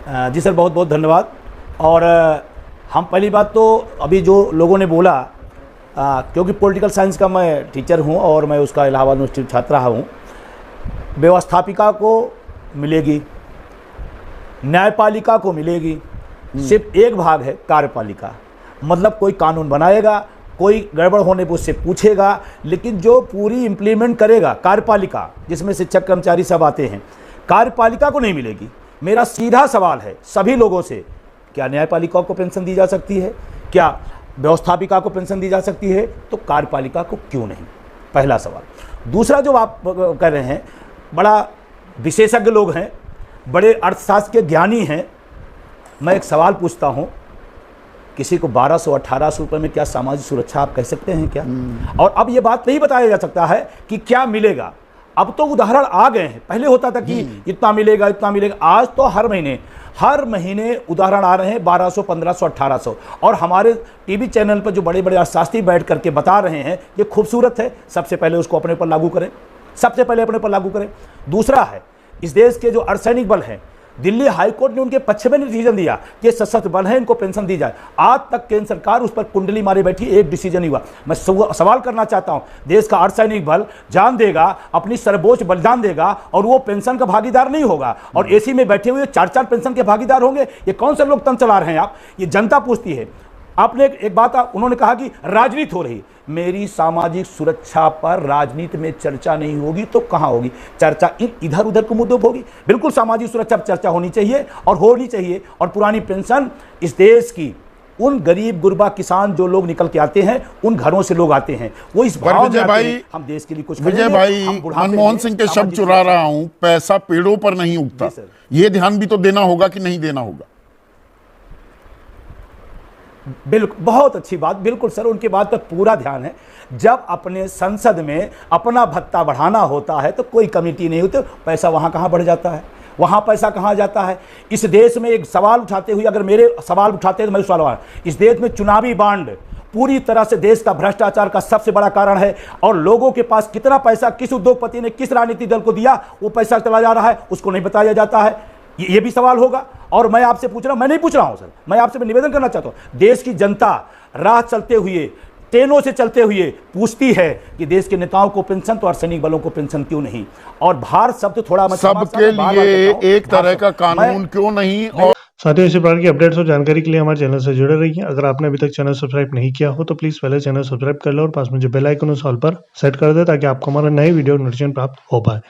जी sir, बहुत बहुत धन्यवाद। और हम पहली बात तो अभी जो लोगों ने बोला, क्योंकि पॉलिटिकल साइंस का मैं टीचर हूं और मैं उसका इलाहाबाद यूनिवर्सिटी छात्र रहा हूं। व्यवस्थापिका को मिलेगी, न्यायपालिका को मिलेगी, सिर्फ एक भाग है कार्यपालिका। मतलब कोई कानून बनाएगा, कोई गड़बड़ होने पर उससे पूछेगा, लेकिन जो पूरी इम्प्लीमेंट करेगा कार्यपालिका, जिसमें शिक्षक कर्मचारी सब आते हैं, कार्यपालिका को नहीं मिलेगी। मेरा सीधा सवाल है सभी लोगों से, क्या न्यायपालिका को पेंशन दी जा सकती है? क्या व्यवस्थापिका को पेंशन दी जा सकती है? तो कार्यपालिका को क्यों नहीं? पहला सवाल। दूसरा, जो आप कह रहे हैं, बड़ा विशेषज्ञ लोग हैं, बड़े अर्थशास्त्र के ज्ञानी हैं। मैं एक सवाल पूछता हूं, किसी को 1200-1800 रुपये में क्या सामाजिक सुरक्षा आप कह सकते हैं क्या? और अब ये बात नहीं बताया जा सकता है कि क्या मिलेगा। अब तो उदाहरण आ गए हैं, पहले होता था कि इतना मिलेगा इतना मिलेगा। आज तो हर महीने उदाहरण आ रहे हैं 1200, 1500, 1800। और हमारे टीवी चैनल पर जो बड़े बड़े अर्थशास्त्री बैठ करके बता रहे हैं, ये खूबसूरत है। सबसे पहले उसको अपने पर लागू करें, सबसे पहले अपने पर लागू करें। दूसरा है, इस देश के जो अर्धसैनिक बल हैं, दिल्ली हाईकोर्ट ने उनके पक्ष में डिसीजन दिया कि सशस्त्र बल है, इनको पेंशन दी जाए। आज तक केंद्र सरकार उस पर कुंडली मारे बैठी, एक डिसीजन नहीं हुआ। मैं सवाल करना चाहता हूं, देश का अर्धसैनिक बल जान देगा, अपनी सर्वोच्च बलिदान देगा, और वो पेंशन का भागीदार नहीं होगा, और एसी में बैठे हुए 4-4 पेंशन के भागीदार होंगे। ये कौन से लोग तंत्र चला रहे हैं आप? ये जनता पूछती है। आपने एक बात उन्होंने कहा कि राजनीति हो रही। मेरी सामाजिक सुरक्षा पर राजनीति में चर्चा नहीं होगी तो कहां होगी चर्चा? इधर उधर के मुद्दों पर होगी। बिल्कुल सामाजिक सुरक्षा पर चर्चा होनी चाहिए और होनी चाहिए। और पुरानी पेंशन इस देश की उन गरीब गुरबा किसान जो लोग निकल के आते हैं, उन घरों से लोग आते हैं, वो इस भाव में आते हैं, हम देश के लिए कुछ विजय भाई, मनमोहन सिंह के शब्द चुरा रहा हूं, पैसा पेड़ों पर नहीं उगता। ये ध्यान भी तो देना होगा कि नहीं देना होगा? बिल्कुल, बहुत अच्छी बात। बिल्कुल सर, उनकी बात पर पूरा ध्यान है। जब अपने संसद में अपना भत्ता बढ़ाना होता है तो कोई कमेटी नहीं होती, पैसा वहां कहां बढ़ जाता है, वहां पैसा कहां जाता है? इस देश में एक सवाल उठाते हुए, अगर मेरे सवाल उठाते हैं तो मैं सवाल, इस देश में चुनावी बांड पूरी तरह से देश का भ्रष्टाचार का सबसे बड़ा कारण है। और लोगों के पास कितना पैसा किस उद्योगपति ने किस राजनीतिक दल को दिया, वो पैसा चला जा रहा है, उसको नहीं बताया जाता है। ये भी सवाल होगा। और मैं आपसे पूछ रहा हूं, मैं नहीं पूछ रहा हूं सर, मैं आपसे निवेदन करना चाहता हूं, देश की जनता राह चलते हुए, ट्रेनों से चलते हुए पूछती है कि देश के नेताओं को पेंशन तो अर्धसैनिक बलों को पेंशन क्यों नहीं? और भारत शब्द थोड़ा सबके लिए एक तरह का कानून क्यों नहीं? और साथियों, इसी प्रकार की अपडेट्स और जानकारी के लिए हमारे चैनल से जुड़े रहिए। अगर आपने अभी तक चैनल सब्सक्राइब नहीं किया हो तो प्लीज पहले चैनल सब्सक्राइब कर लो और पास में जो बेल आइकन उस ऑल पर सेट कर दे, ताकि आपको हमारा नए वीडियो नोटिफिकेशन प्राप्त हो पाए।